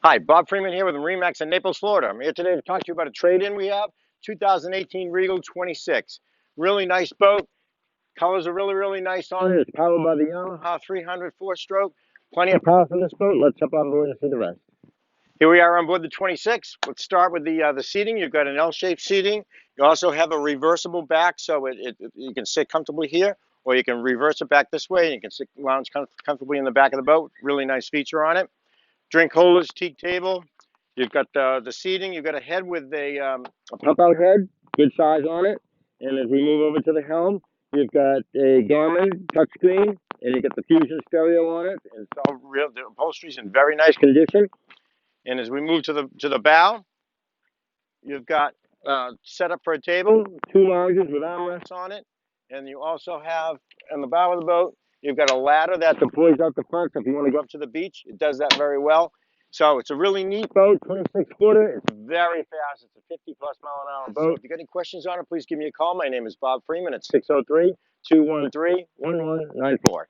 Hi, Bob Freeman here with MarineMax in Naples, Florida. I'm here today to talk to you about a trade-in we have, 2018 Regal 26. Really nice boat. Colors are really nice on it. It's powered by the Yamaha 300 4-stroke. Plenty of power for this boat. Let's jump on board and see the rest. Here we are on board the 26. Let's start with the seating. You've got an L-shaped seating. You also have a reversible back, so you can sit comfortably here, or you can reverse it back this way, and you can sit lounge comfortably in the back of the boat. Really nice feature on it. Drink holders, teak table. You've got the seating. You've got a head with a pump-out head, good size on it. And as we move over to the helm, you've got a Garmin touchscreen, and you got the Fusion stereo on it. And it's all real. The upholstery's in very nice condition. And as we move to the bow, you've got set up for a table, two lounges with armrests on it, and you also have on the bow of the boat, you've got a ladder that deploys out the front. So if you want to go up to the beach, it does that very well. So it's a really neat boat, 26-footer. It's very fast. It's a 50+ mile an hour boat. So if you got any questions on it, please give me a call. My name is Bob Freeman at 603-213-1194.